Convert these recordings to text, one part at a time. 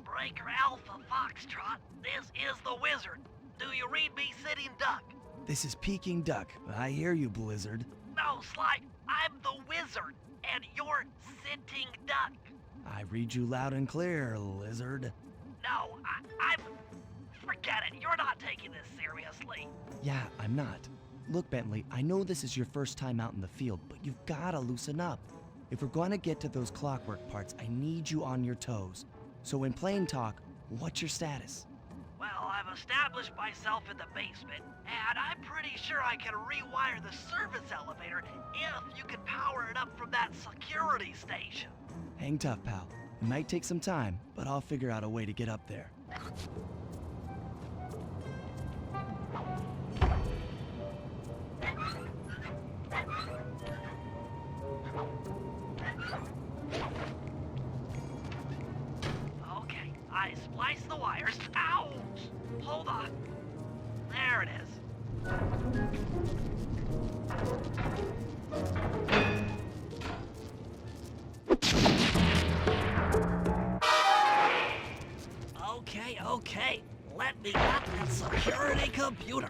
Breaker Alpha Foxtrot, this is the Wizard. Do you read me, Sitting Duck? This is Peking Duck. I hear you, Blizzard. No, Sly, I'm the Wizard, and you're Sitting Duck. I read you loud and clear, Lizard. No, I'm... Forget it, you're not taking this seriously. Yeah, I'm not. Look, Bentley, I know this is your first time out in the field, but you've gotta loosen up. If we're gonna get to those clockwork parts, I need you on your toes. So in plain talk, what's your status? Well, I've established myself in the basement, and I'm pretty sure I can rewire the service elevator if you can power it up from that security station. Hang tough, pal. It might take some time, but I'll figure out a way to get up there. Okay, I spliced the wires. Ouch! Hold on. There it is. Okay. Let me at that security computer.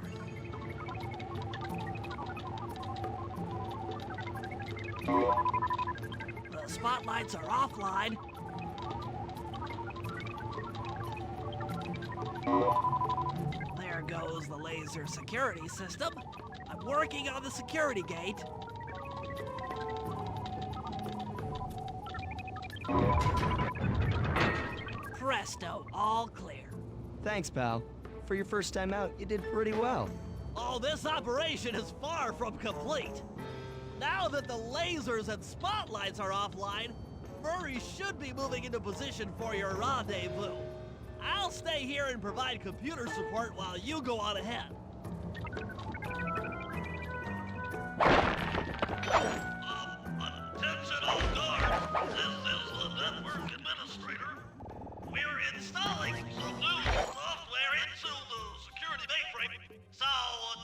The spotlights are offline. There goes the laser security system. I'm working on the security gate. Presto, all clear. Thanks, pal. For your first time out, you did pretty well. Oh, this operation is far from complete. Now that the lasers and spotlights are offline, Murray should be moving into position for your rendezvous. I'll stay here and provide computer support while you go on ahead. Attention all guards. This is the network administrator. We're installing some new software into the security mainframe. So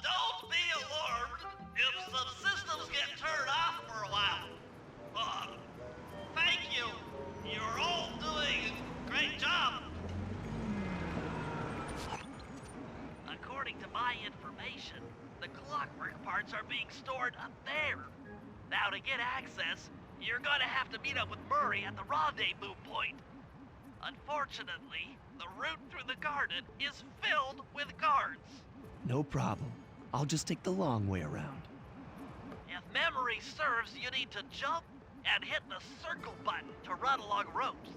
don't be alarmed if some systems get turned off for a while. Thank you. You're all doing a great job. According to my information, the clockwork parts are being stored up there. Now to get access, you're gonna have to meet up with Murray at the rendezvous point. Unfortunately, the route through the garden is filled with guards. No problem. I'll just take the long way around. If memory serves, you need to jump and hit the circle button to run along ropes.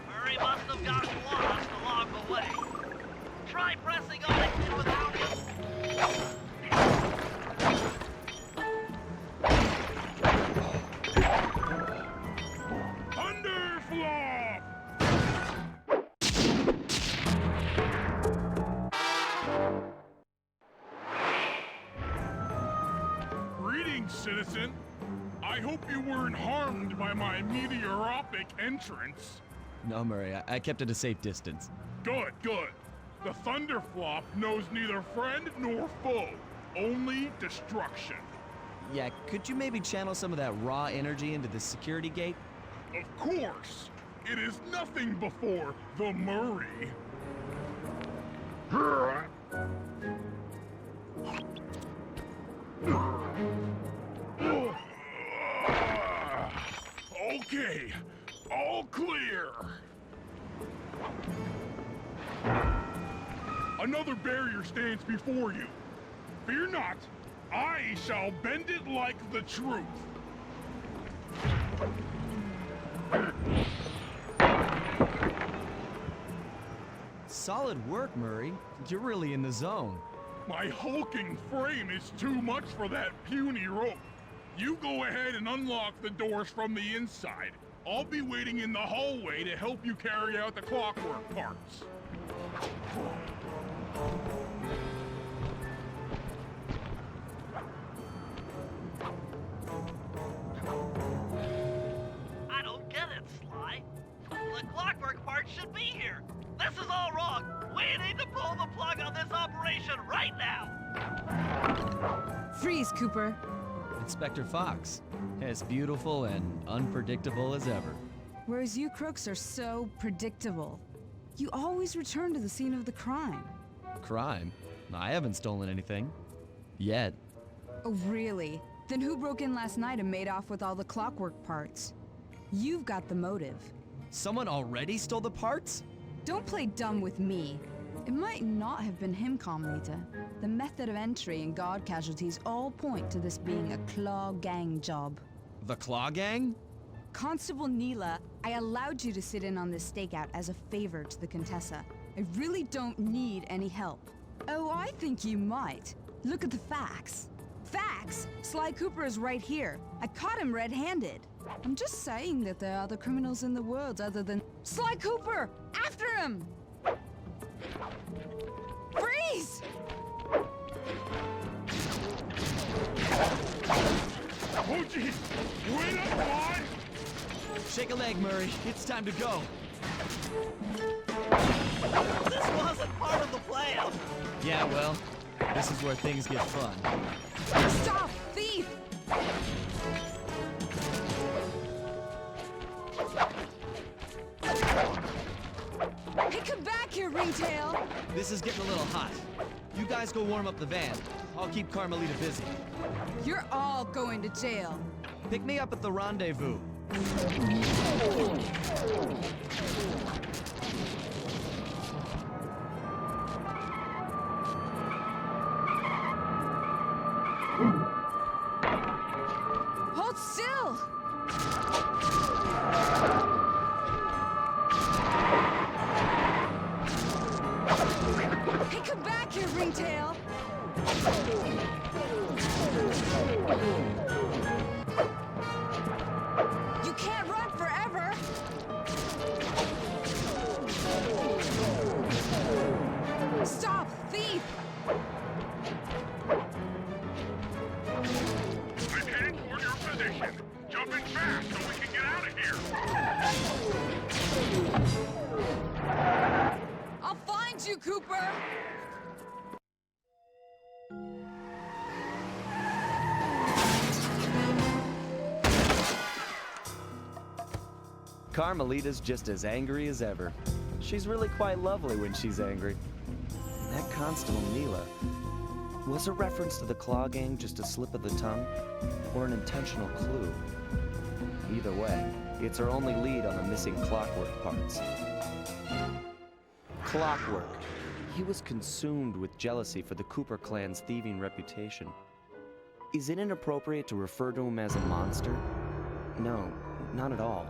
Murray must have gotten lost along the way. Try pressing on it without it. Thunderflop! Greetings, citizen. I hope you weren't harmed by my meteoropic entrance. No, Murray, I kept at a safe distance. Good. The Thunderflop knows neither friend nor foe, only destruction. Yeah, could you maybe channel some of that raw energy into the security gate? Of course, it is nothing before the Murray. Okay, all clear. Another barrier stands before you. Fear not, I shall bend it like the truth. Solid work, Murray. You're really in the zone. My hulking frame is too much for that puny rope. You go ahead and unlock the doors from the inside. I'll be waiting in the hallway to help you carry out the clockwork parts. I don't get it, Sly. The clockwork part should be here. This is all wrong. We need to pull the plug on this operation right now. Freeze, Cooper. Inspector Fox, as beautiful and unpredictable as ever. Whereas you crooks are so predictable. You always return to the scene of the crime. Crime? I haven't stolen anything. Yet. Oh, really? Then who broke in last night and made off with all the clockwork parts? You've got the motive. Someone already stole the parts? Don't play dumb with me. It might not have been him, Carmelita. The method of entry and guard casualties all point to this being a Claw Gang job. The Claw Gang? Constable Neela, I allowed you to sit in on this stakeout as a favor to the Contessa. I really don't need any help. Oh, I think you might. Look at the facts. Facts? Sly Cooper is right here. I caught him red-handed. I'm just saying that there are other criminals in the world other than Sly Cooper! After him! Freeze! Oh, geez! Wait up, Sly! Shake a leg, Murray. It's time to go. This wasn't part of the plan. Yeah, well, this is where things get fun. Stop, thief! Hey, come back here, Ringtail! This is getting a little hot. You guys go warm up the van. I'll keep Carmelita busy. You're all going to jail. Pick me up at the rendezvous. Hold still! Hey, come back here, Ringtail! You can't run forever! Stop, thief! I'm heading toward your position. Jumping fast so we can get out of here. I'll find you, Cooper! Carmelita's just as angry as ever. She's really quite lovely when she's angry. That Constable Neela, was a reference to the Claw Gang just a slip of the tongue, or an intentional clue? Either way, it's our only lead on the missing clockwork parts. Clockwork. He was consumed with jealousy for the Cooper clan's thieving reputation. Is it inappropriate to refer to him as a monster? No, not at all.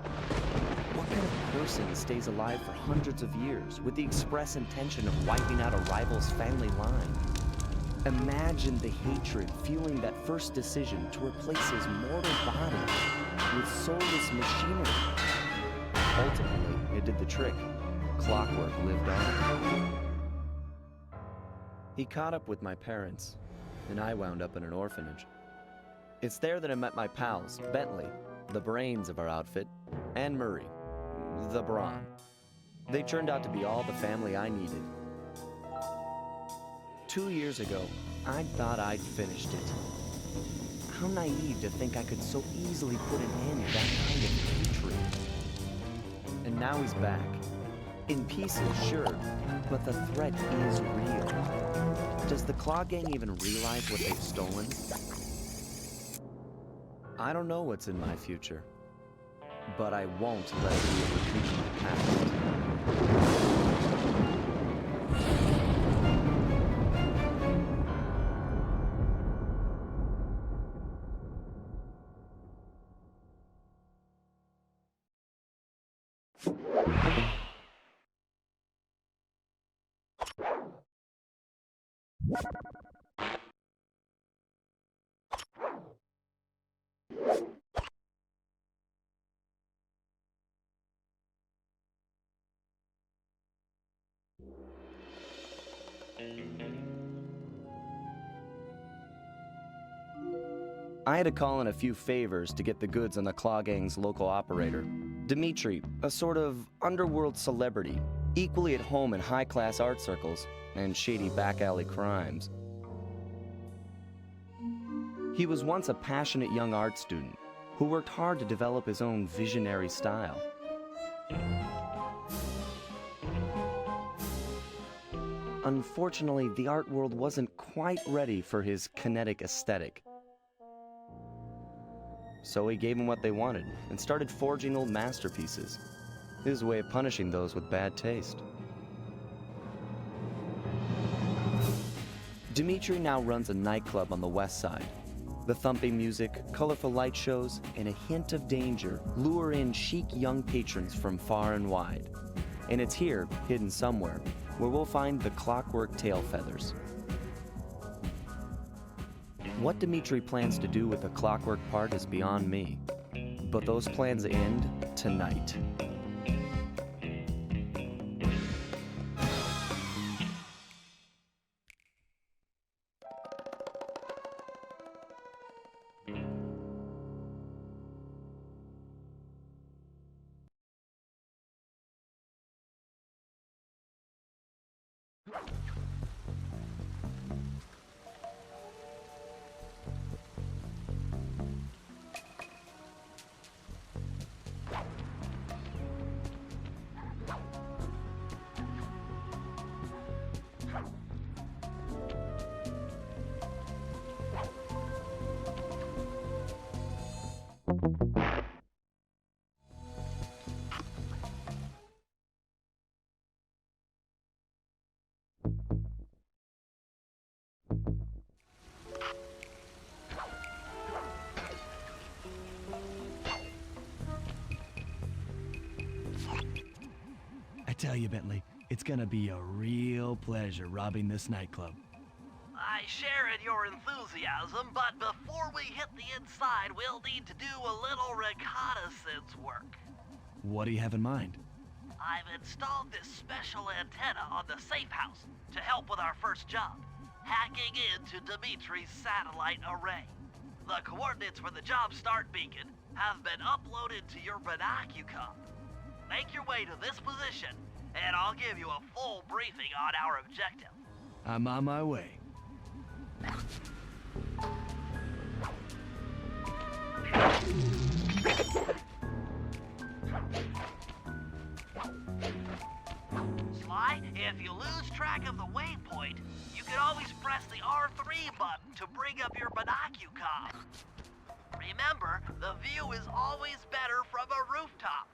What kind of person stays alive for hundreds of years with the express intention of wiping out a rival's family line? Imagine the hatred fueling that first decision to replace his mortal body with soulless machinery. Ultimately, it did the trick. Clockwork lived on. He caught up with my parents, and I wound up in an orphanage. It's there that I met my pals, Bentley, the brains of our outfit, and Murray, the brawn. They turned out to be all the family I needed. 2 years ago, I thought I'd finished it. How naive to think I could so easily put an end to that kind of hatred. And now he's back. In pieces, sure, but the threat is real. Does the Claw Gang even realize what they've stolen? I don't know what's in my future. but I won't let it be a repeat of my past. I had to call in a few favors to get the goods on the Claw Gang's local operator, Dimitri, a sort of underworld celebrity, equally at home in high-class art circles and shady back-alley crimes. He was once a passionate young art student who worked hard to develop his own visionary style. Unfortunately, the art world wasn't quite ready for his kinetic aesthetic. So he gave them what they wanted and started forging old masterpieces, his way of punishing those with bad taste. Dimitri now runs a nightclub on the west side. The thumping music, colorful light shows, and a hint of danger lure in chic young patrons from far and wide. And it's here, hidden somewhere, where we'll find the clockwork tail feathers. What Dimitri plans to do with the clockwork part is beyond me, but those plans end tonight. I tell you, Bentley, it's gonna be a real pleasure robbing this nightclub. I share in your enthusiasm, but before we hit the inside, we'll need to do a little reconnaissance work. What do you have in mind? I've installed this special antenna on the safe house to help with our first job, hacking into Dimitri's satellite array. The coordinates for the job start beacon have been uploaded to your binocular. Make your way to this position, and I'll give you a full briefing on our objective. I'm on my way. Sly, if you lose track of the waypoint, you can always press the R3 button to bring up your binocular. Remember, the view is always better from a rooftop.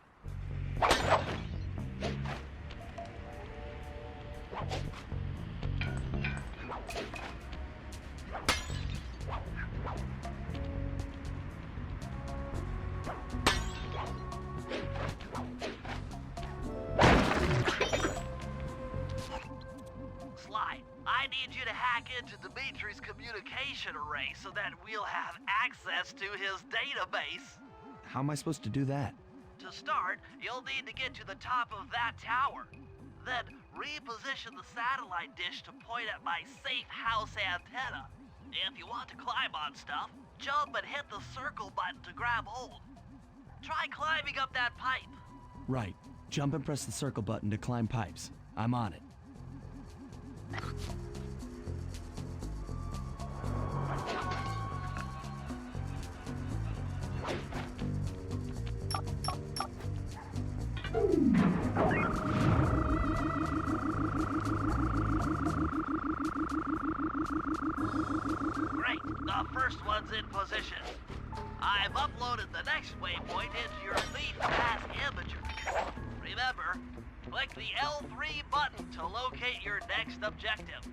Sly, I need you to hack into Dimitri's communication array so that we'll have access to his database. How am I supposed to do that? To start, you'll need to get to the top of that tower. Then reposition the satellite dish to point at my safe house antenna. If you want to climb on stuff, jump and hit the circle button to grab hold. Try climbing up that pipe. Right. Jump and press the circle button to climb pipes. I'm on it. Great, the first one's in position. I've uploaded the next waypoint into your Elite Pass imagery. Remember, click the L3 button to locate your next objective.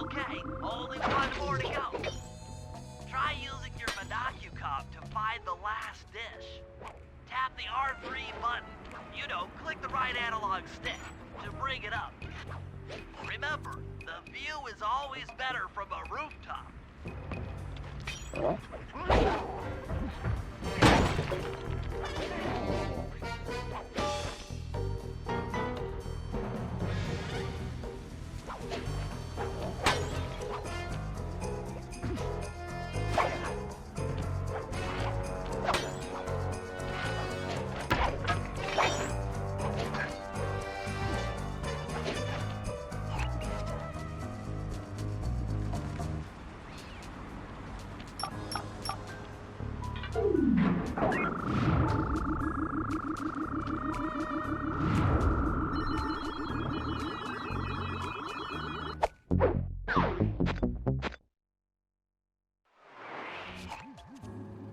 Okay, only one more to go. Try using your Monocucom to find the last dish. Tap the R3 button, click the right analog stick to bring it up. Remember, the view is always better from a rooftop.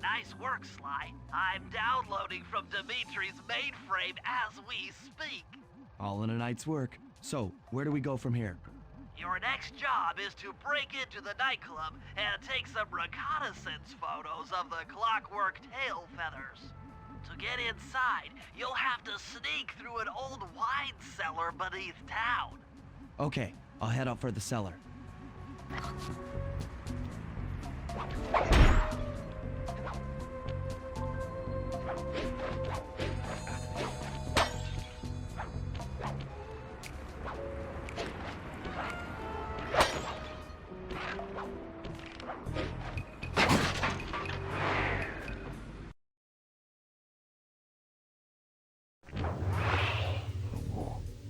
Nice work, Sly. I'm downloading from Dimitri's mainframe as we speak. All in a night's work. So, where do we go from here? Your next job is to break into the nightclub and take some reconnaissance photos of the clockwork tail feathers. To get inside, you'll have to sneak through an old wine cellar beneath town. Okay, I'll head out for the cellar.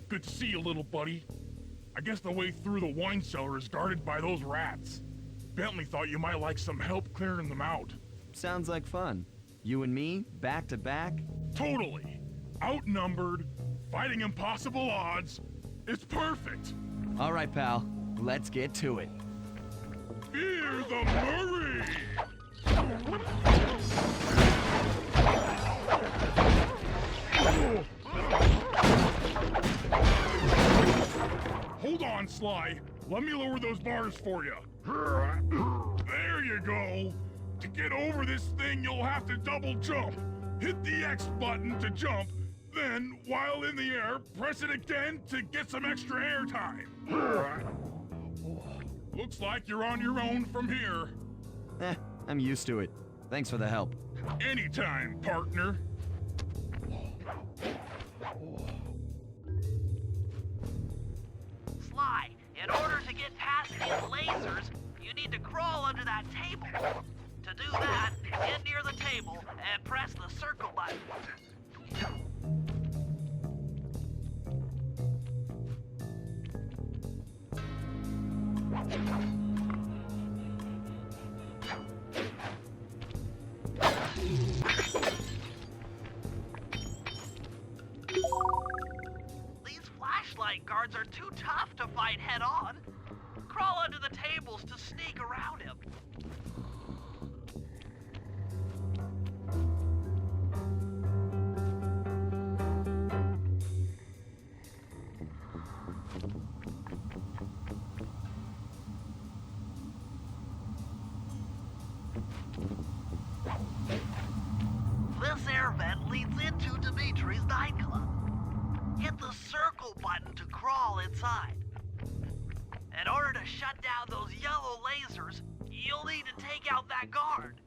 Good to see you, little buddy. I guess the way through the wine cellar is guarded by those rats. Bentley thought you might like some help clearing them out. Sounds like fun. You and me, back to back? Totally. Outnumbered, fighting impossible odds. It's perfect. All right, pal. Let's get to it. Fear the Murray! Hold on, Sly. Let me lower those bars for you. There you go. To get over this thing, you'll have to double jump. Hit the X button to jump, then, while in the air, press it again to get some extra air time. Looks like you're on your own from here. I'm used to it. Thanks for the help. Anytime, partner. Sly, in order to get past these lasers, you need to crawl under that table. To do that, get near the table and press the circle button. These flashlight guards are too tough to fight head-on. Crawl under the tables to sneak around him. This air vent leads into Dimitri's nightclub. Hit the circle button to crawl inside. In order to shut down those yellow lasers, you'll need to take out that guard.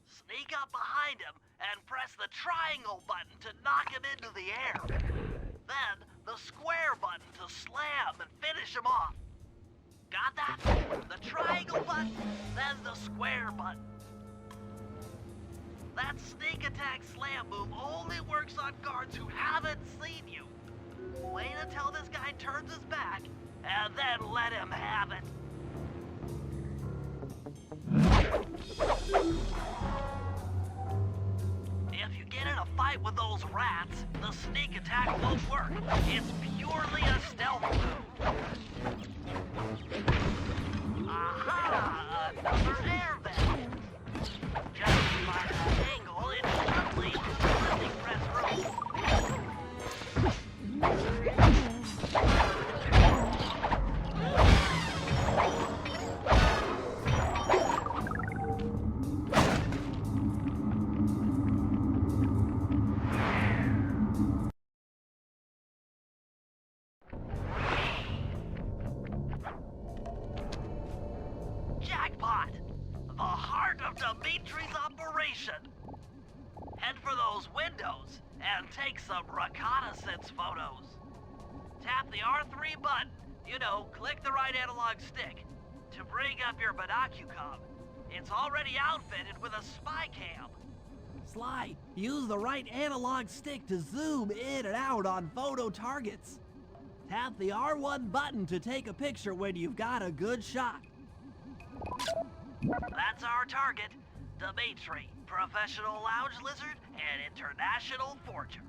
Sneak up behind him and press the triangle button to knock him into the air. Then, the square button to slam and finish him off. Got that? The triangle button, then the square button. That sneak attack slam move only works on guards who haven't seen you. Wait until this guy turns his back, and then let him have it. If you get in a fight with those rats, the sneak attack won't work. It's purely a stealth move. Aha! Another air vent. Just by that angle, it should lead to the printing press room. Jackpot! The heart of Dimitri's operation. Head for those windows and take some reconnaissance photos. Tap the R3 button, click the right analog stick, to bring up your binocucom. It's already outfitted with a spy cam. Sly, use the right analog stick to zoom in and out on photo targets. Tap the R1 button to take a picture when you've got a good shot. That's our target, Dimitri, professional lounge lizard and international forger.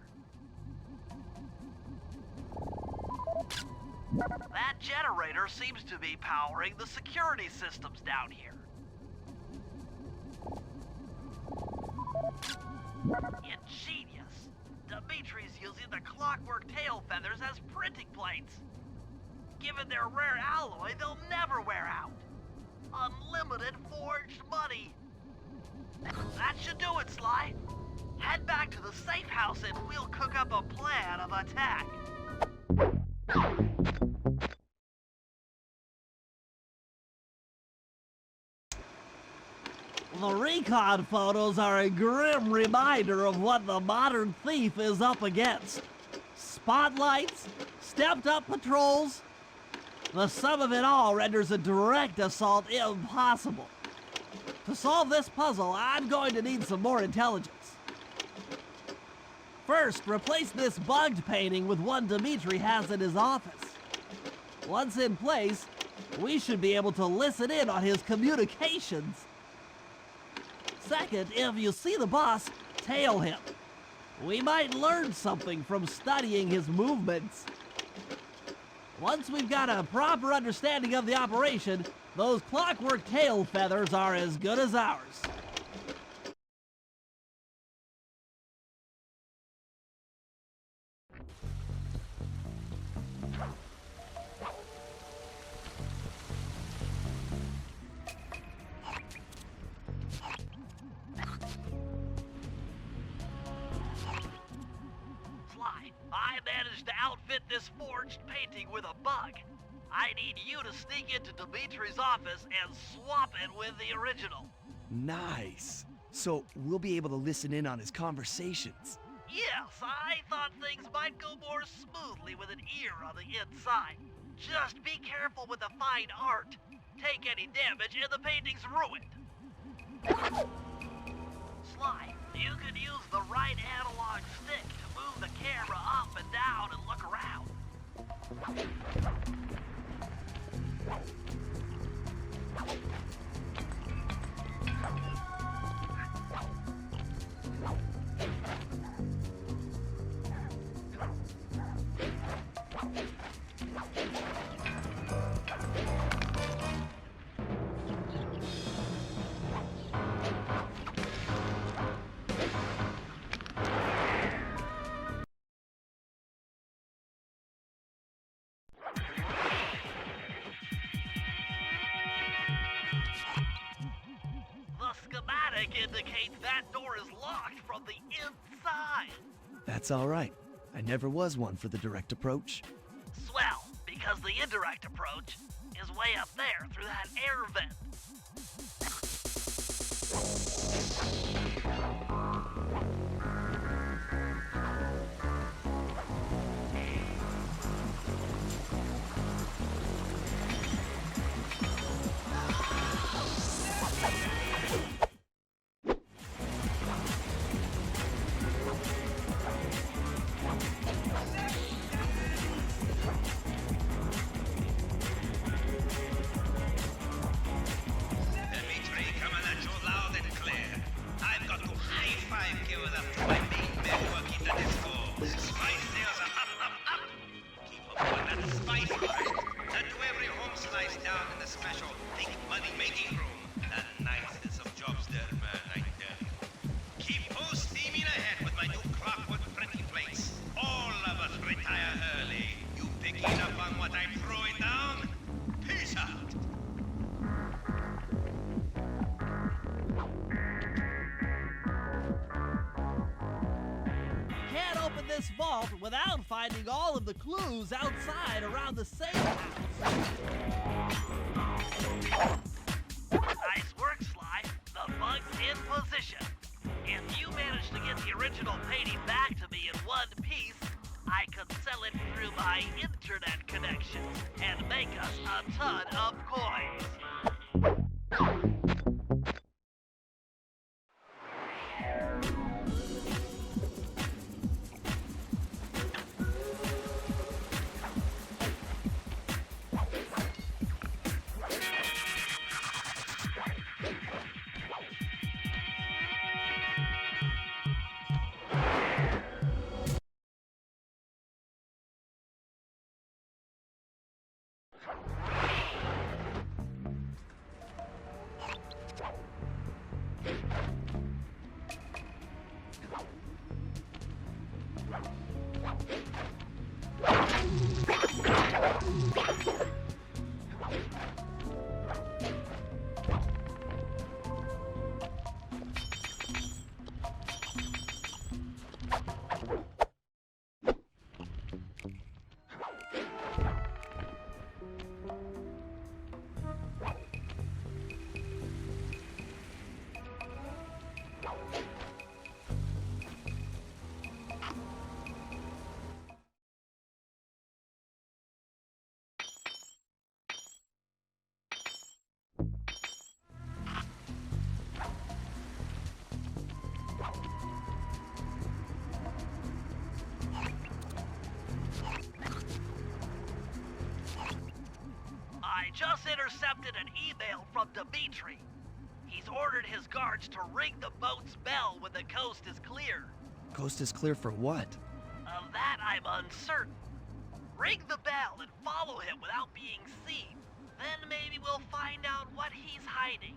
That generator seems to be powering the security systems down here. Ingenious. Dimitri's using the clockwork tail feathers as printing plates. Given their rare alloy, they'll never wear out. Unlimited forged money. That should do it, Sly. Head back to the safe house and we'll cook up a plan of attack. The recon photos are a grim reminder of what the modern thief is up against. Spotlights, stepped-up patrols. The sum of it all renders a direct assault impossible. To solve this puzzle, I'm going to need some more intelligence. First, replace this bugged painting with one Dimitri has in his office. Once in place, we should be able to listen in on his communications. Second, if you see the boss, tail him. We might learn something from studying his movements. Once we've got a proper understanding of the operation, those clockwork tail feathers are as good as ours. I managed to outfit this forged painting with a bug. I need you to sneak into Dimitri's office and swap it with the original. Nice. So we'll be able to listen in on his conversations. Yes, I thought things might go more smoothly with an ear on the inside. Just be careful with the fine art. Take any damage and the painting's ruined. Sly, you could use the right analog stick to move the camera up and down and look around. Indicates that door is locked from the inside. That's all right. I never was one for the direct approach. Swell, because the indirect approach is way up there through that air vent. this vault without finding all of the clues outside around the safe house. Nice work, Sly. The bug's in position. If you manage to get the original painting back to me in one piece, I could sell it through my internet connection and make us a ton of coins. I just intercepted an email from Dimitri. He's ordered his guards to ring the boat's bell when the coast is clear. Coast is clear for what? Of that, I'm uncertain. Ring the bell and follow him without being seen. Then maybe we'll find out what he's hiding.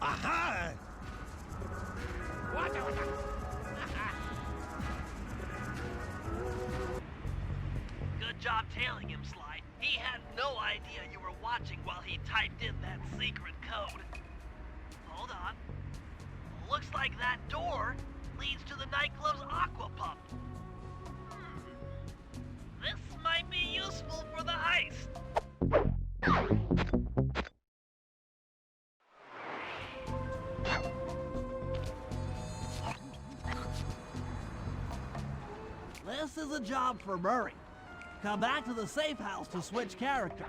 Aha! Good job tailing him, Sly. He had no idea you were watching while he typed in that secret code. Hold on. Looks like that door leads to the nightclub's aqua pump. This might be useful for the heist. This is a job for Murray. Come back to the safe house to switch characters.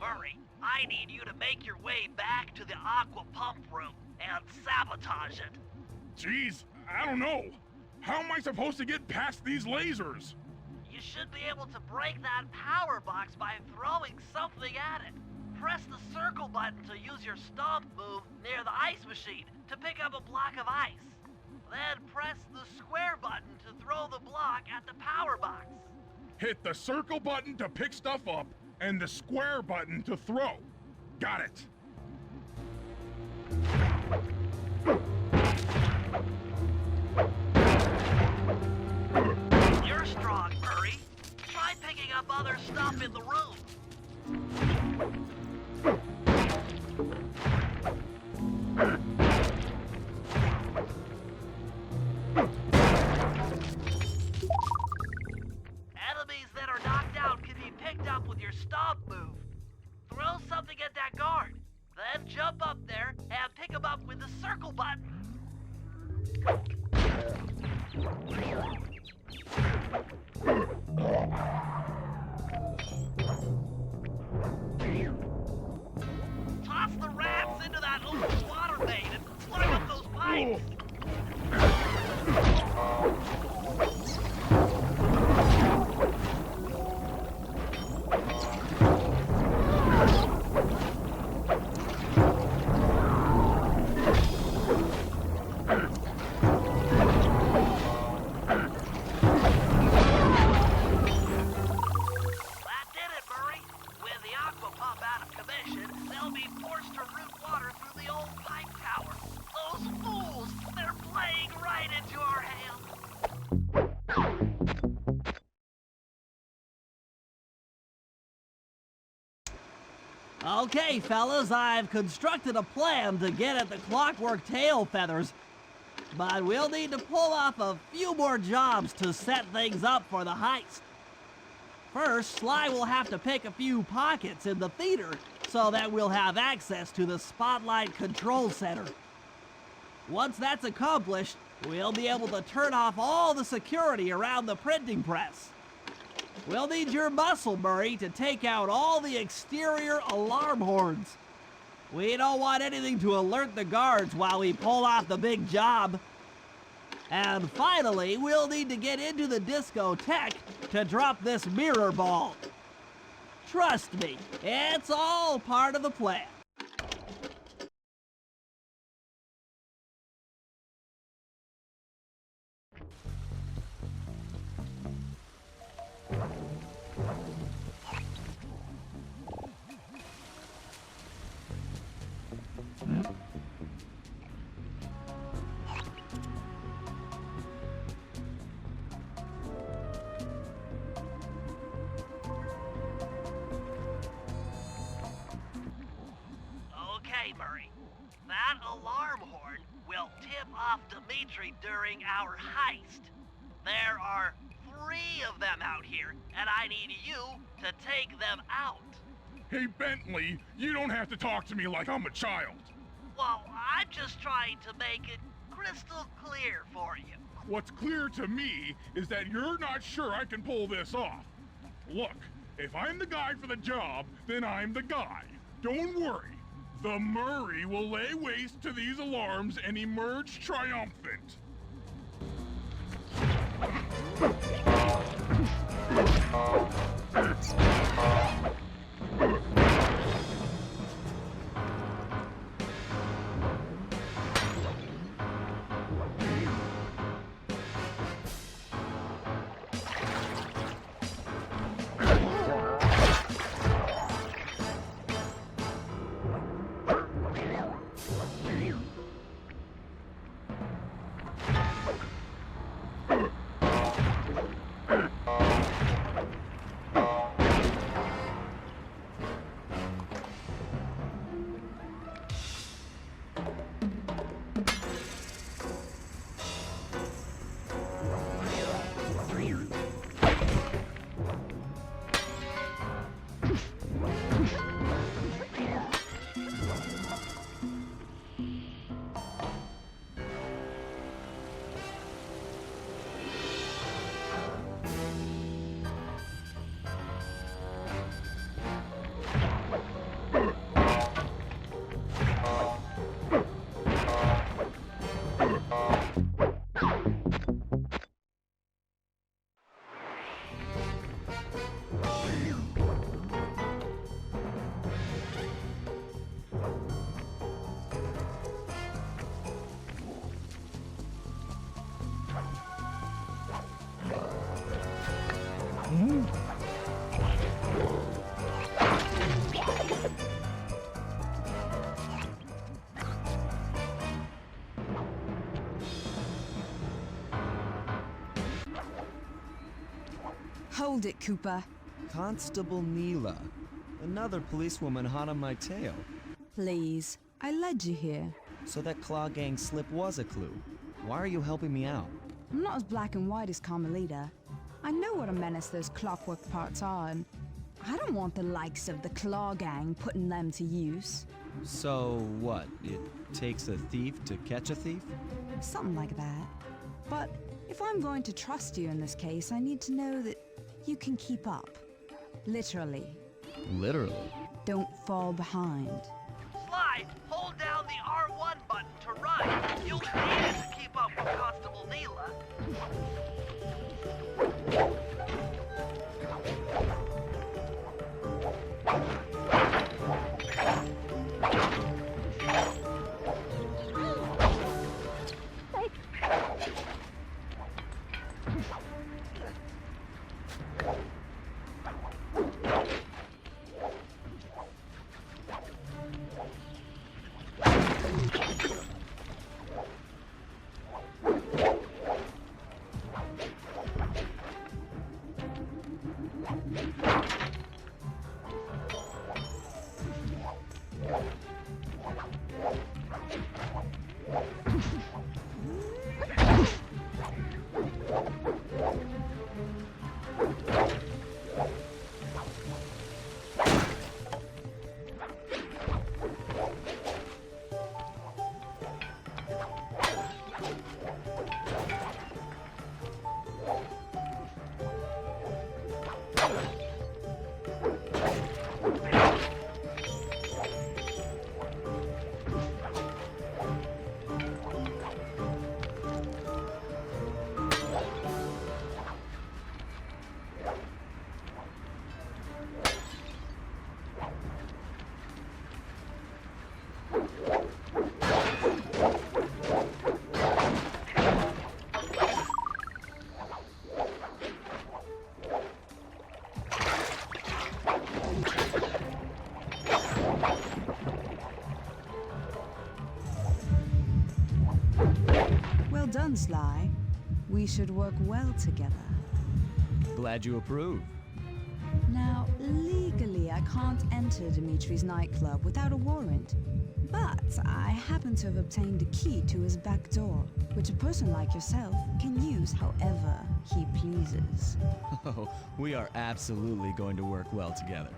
Murray, I need you to make your way back to the aqua pump room and sabotage it. Jeez, I don't know. How am I supposed to get past these lasers? You should be able to break that power box by throwing something at it. Press the circle button to use your stomp move near the ice machine to pick up a block of ice. Then press the square button to throw the block at the power box. Hit the circle button to pick stuff up and the square button to throw. Got it. You're strong, Murray. Try picking up other stuff in the room. Enemies that are knocked out can be picked up with your stomp move. Throw something at that guard, then jump up there and pick him up with the circle button. Toss the rats into that open water main and climb up those pipes. Okay, fellas, I've constructed a plan to get at the clockwork tail feathers, but we'll need to pull off a few more jobs to set things up for the heist. First, Sly will have to pick a few pockets in the theater so that we'll have access to the Spotlight Control Center. Once that's accomplished, we'll be able to turn off all the security around the printing press. We'll need your muscle, Murray, to take out all the exterior alarm horns. We don't want anything to alert the guards while we pull off the big job. And finally, we'll need to get into the discotheque to drop this mirror ball. Trust me, it's all part of the plan. Okay, Murray. That alarm horn will tip off Dimitri during our heist. There are 3 of them out here, and I need you to take them out. Hey, Bentley, you don't have to talk to me like I'm a child. Well, I'm just trying to make it crystal clear for you. What's clear to me is that you're not sure I can pull this off. Look, if I'm the guy for the job, then I'm the guy. Don't worry. The Murray will lay waste to these alarms and emerge triumphant. Hold it, Cooper. Constable Neela. Another policewoman hot on my tail. Please. I led you here. So that Claw Gang slip was a clue. Why are you helping me out? I'm not as black and white as Carmelita. I know what a menace those clockwork parts are, and I don't want the likes of the Claw Gang putting them to use. So what? It takes a thief to catch a thief? Something like that. But if I'm going to trust you in this case, I need to know that you can keep up. Literally. Literally? Don't fall behind. Sly, hold down the R1 button to run. You'll need it to keep up with Constable Neela. Well done, Sly. We should work well together. Glad you approve. Now, legally, I can't enter Dimitri's nightclub without a warrant. But I happen to have obtained a key to his back door, which a person like yourself can use however he pleases. Oh, we are absolutely going to work well together.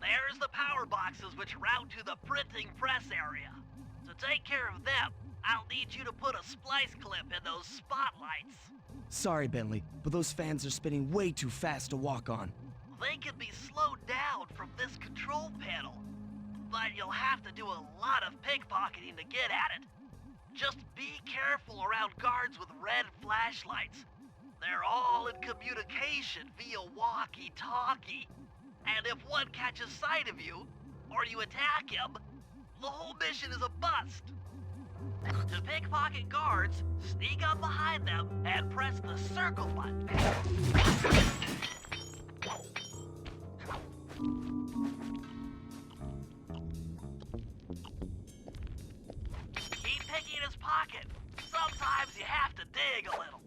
There's the power boxes which route to the printing press area. To take care of them, I'll need you to put a splice clip in those spotlights. Sorry, Bentley, but those fans are spinning way too fast to walk on. They can be slowed down from this control panel, but you'll have to do a lot of pickpocketing to get at it. Just be careful around guards with red flashlights. They're all in communication via walkie-talkie. And if one catches sight of you, or you attack him, the whole mission is a bust. To pickpocket guards, sneak up behind them and press the circle button. Keep picking his pocket. Sometimes you have to dig a little.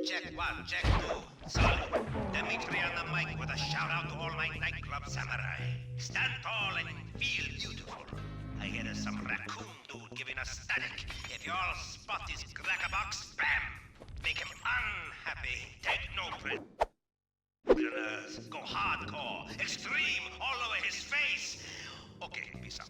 Check 1, check 2. Solid. Dimitri on the mic with a shout out to all my nightclub samurai. Stand tall and feel beautiful. I hear there's some raccoon dude giving us static. If you all spot his crackerbox, bam! Make him unhappy. Take no prisoners. Go hardcore. Extreme all over his face. Okay, peace out.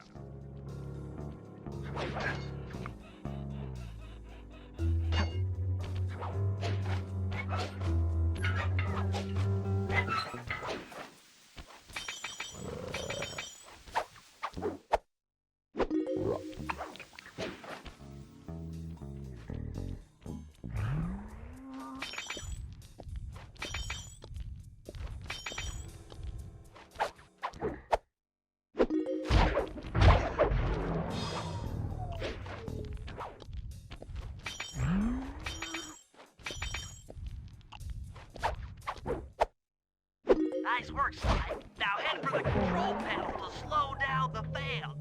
Nice work, Sly. Now head for the control panel to slow down the fans.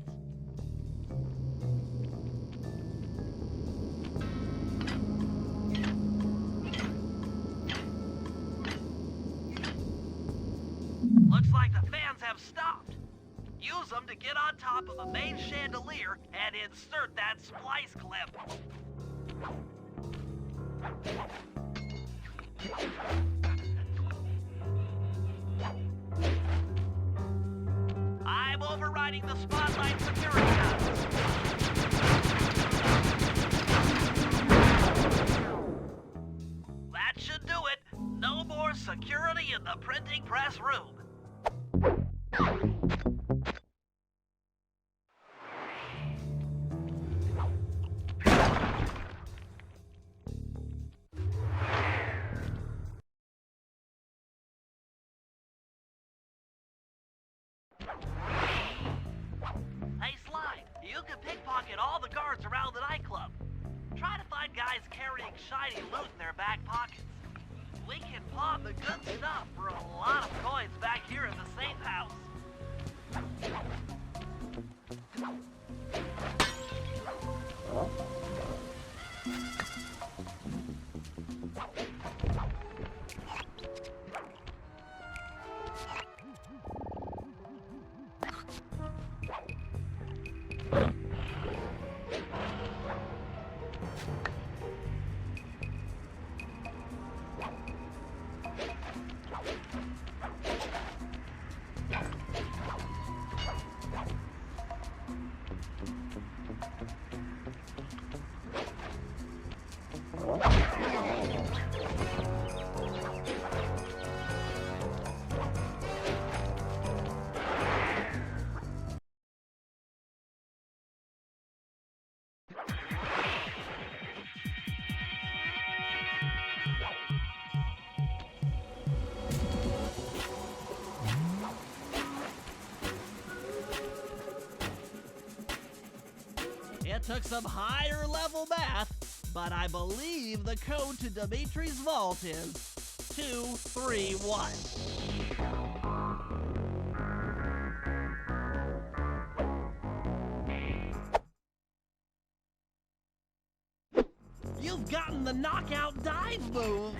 Looks like the fans have stopped. Use them to get on top of the main chandelier and insert that splice clip. I'm overriding the spotlight security now. That should do it. No more security in the printing press room. Hey, Sly, you can pickpocket all the guards around the nightclub. Try to find guys carrying shiny loot in their back pockets. We can pawn the good stuff for a lot of coins back here in the safe house. It took some higher level math, but I believe the code to Dimitri's vault is 231. You've gotten the knockout dive move.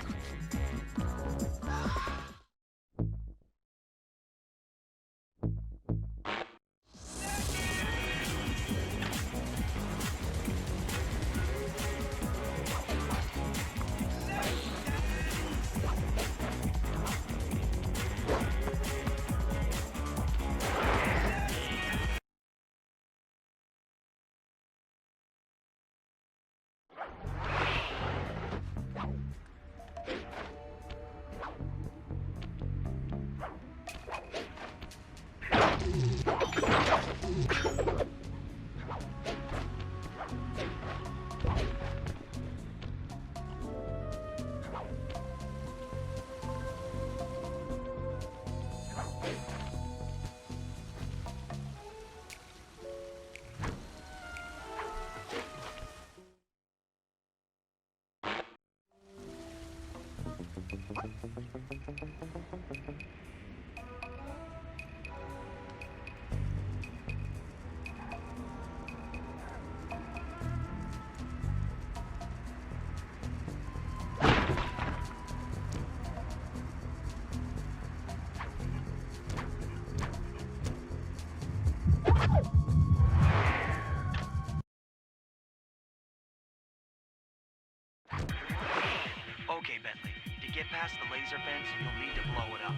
Okay, Bentley. To get past the laser fence, you'll need to blow it up.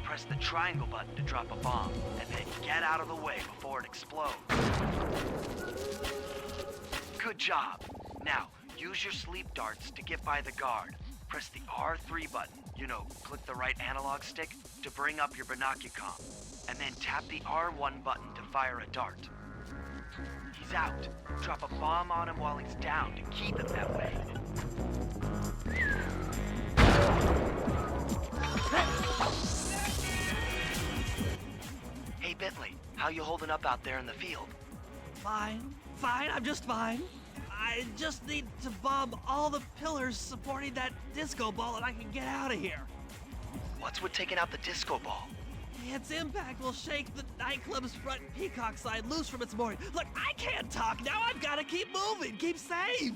Press the triangle button to drop a bomb, and then get out of the way before it explodes. Good job. Now, use your sleep darts to get by the guard. Press the R3 button, click the right analog stick to bring up your binocucom, and then tap the R1 button to fire a dart. He's out. Drop a bomb on him while he's down to keep him that way. Hey, Bentley, how you holding up out there in the field? Fine, I'm just fine. I just need to bomb all the pillars supporting that disco ball and I can get out of here. What's with taking out the disco ball? Its impact will shake the nightclub's front peacock side loose from its mooring. Look, I can't talk now. I've got to keep moving, keep safe.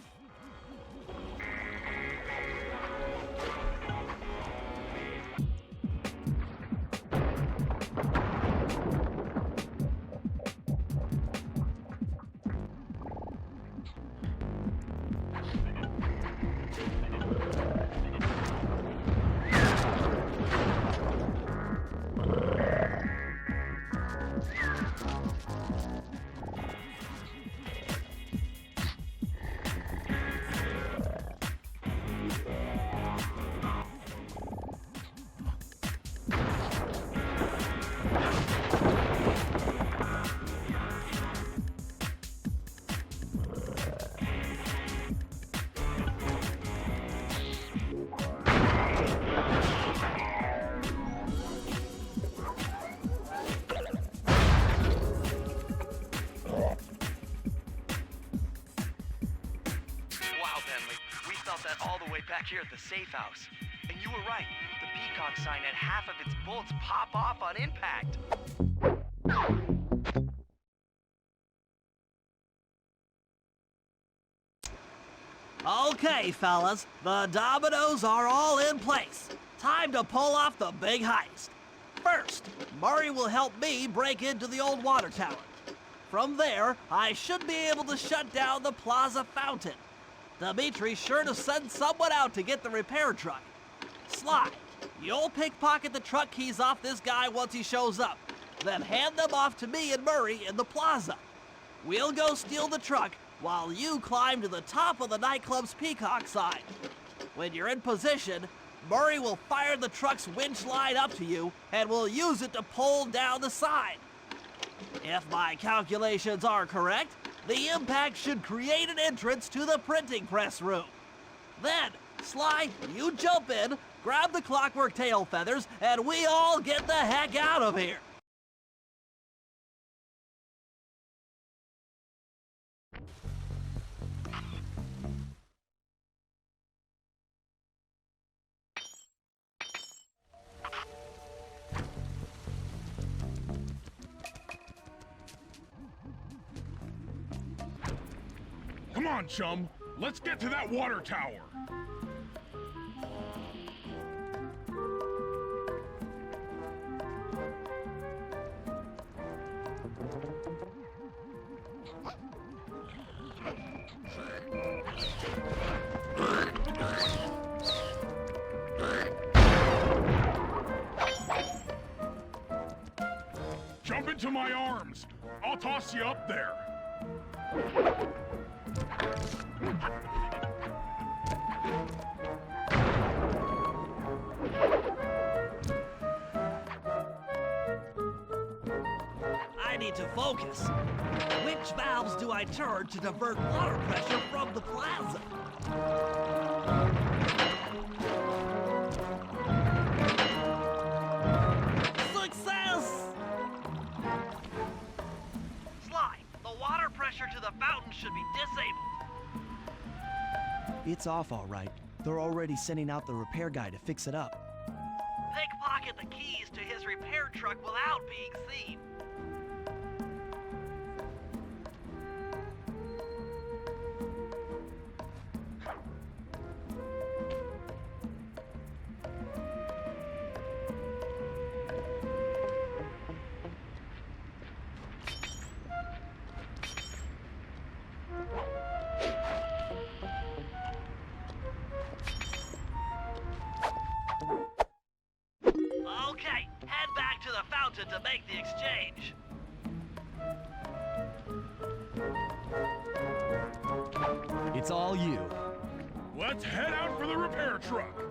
All the way back here at the safe house. And you were right. The peacock sign had half of its bullets pop off on impact. Okay, fellas, the dominoes are all in place. Time to pull off the big heist. First, Murray will help me break into the old water tower. From there, I should be able to shut down the plaza fountain. Dimitri's sure to send someone out to get the repair truck. Sly, you'll pickpocket the truck keys off this guy once he shows up, then hand them off to me and Murray in the plaza. We'll go steal the truck while you climb to the top of the nightclub's peacock side. When you're in position, Murray will fire the truck's winch line up to you and will use it to pull down the side. If my calculations are correct, the impact should create an entrance to the printing press room. Then, Sly, you jump in, grab the clockwork tail feathers, and we all get the heck out of here. Come on, chum. Let's get to that water tower. Jump into my arms. I'll toss you up there. I need to focus. Which valves do I turn to divert water pressure from the plaza? Success! Sly, the water pressure to the fountain should be disabled. It's off all right. They're already sending out the repair guy to fix it up. Pickpocket the keys to his repair truck without being seen. Okay, head back to the fountain to make the exchange. It's all you. Let's head out for the repair truck.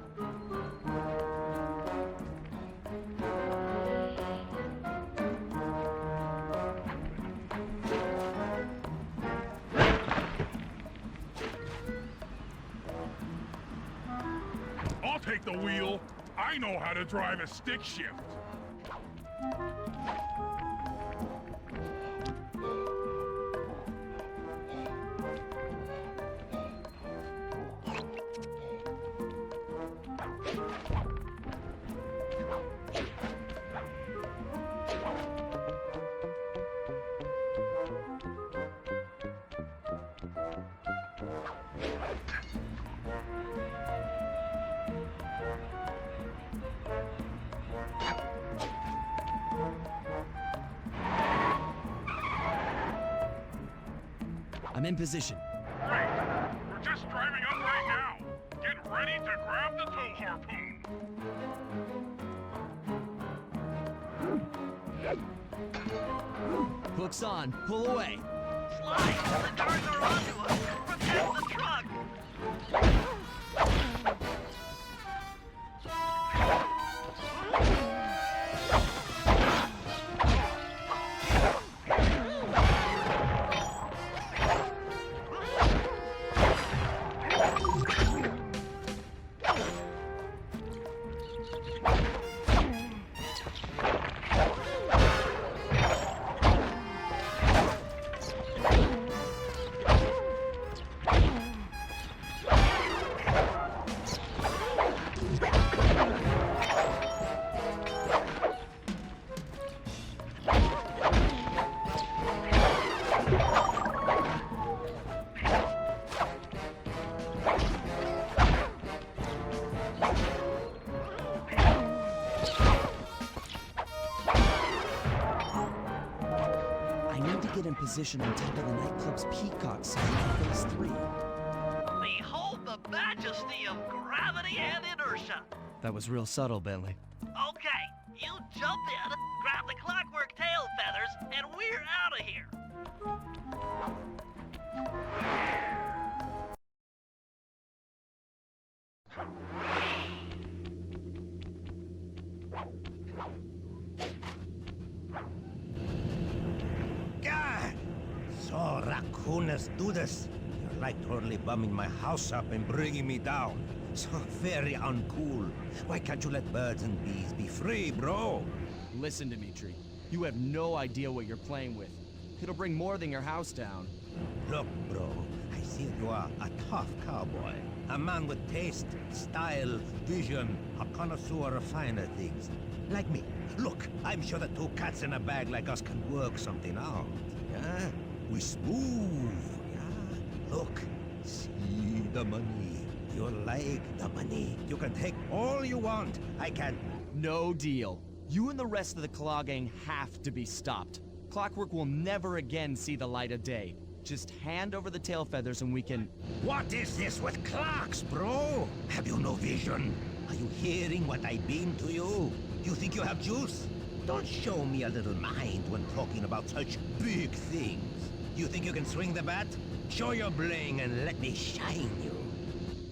I'll take the wheel. I know how to drive a stick shift. I'm in position. Great. We're just driving up right now. Get ready to grab the tow harpoon. Hook's on. Pull away. Sly, the cars are onto us. Protect the truck. Get in position on top of the nightclub's Peacock sign for phase 3. Behold the majesty of gravity and inertia. That was real subtle, Bentley. Okay, you jump in, grab the clockwork tail feathers, and we're out of here. God! So raccooners do this. You're like totally bumming my house up and bringing me down. So very uncool. Why can't you let birds and bees be free, bro? Listen, Dimitri. You have no idea what you're playing with. It'll bring more than your house down. Look, bro, I see you are a tough cowboy. A man with taste, style, vision, a connoisseur of finer things. Like me. Look, I'm sure that two cats in a bag like us can work something out. Yeah? We smooth. Yeah? Look, see the money. You like the money. You can take all you want. I can... No deal. You and the rest of the Claw Gang have to be stopped. Clockwork will never again see the light of day. Just hand over the tail feathers and we can... What is this with clocks, bro? Have you no vision? Are you hearing what I beam to you? You think you have juice? Don't show me a little mind when talking about such big things. You think you can swing the bat? Show your bling and let me shine you.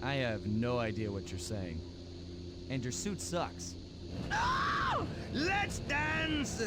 I have no idea what you're saying. And your suit sucks. No! Let's dance!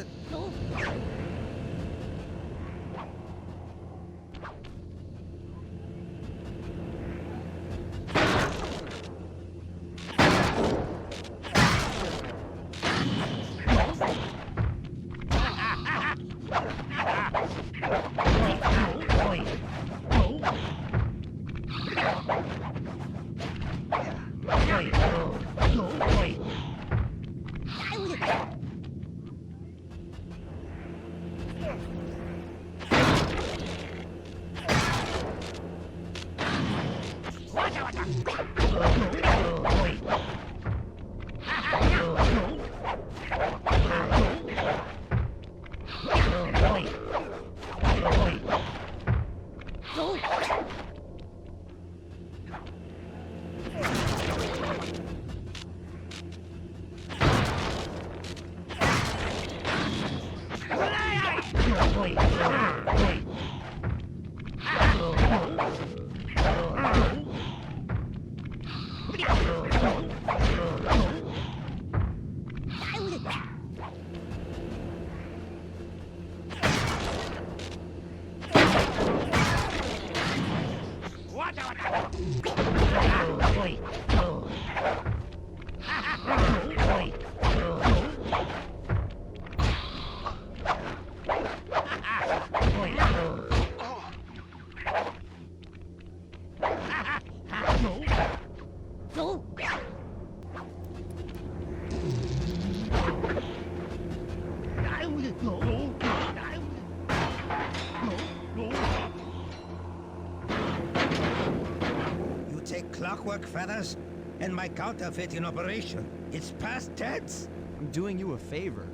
You take clockwork feathers and my counterfeit in operation. It's past tense. I'm doing you a favor.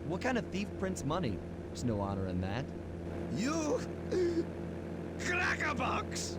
What kind of thief prints money? There's no honor in that. You crackerbox!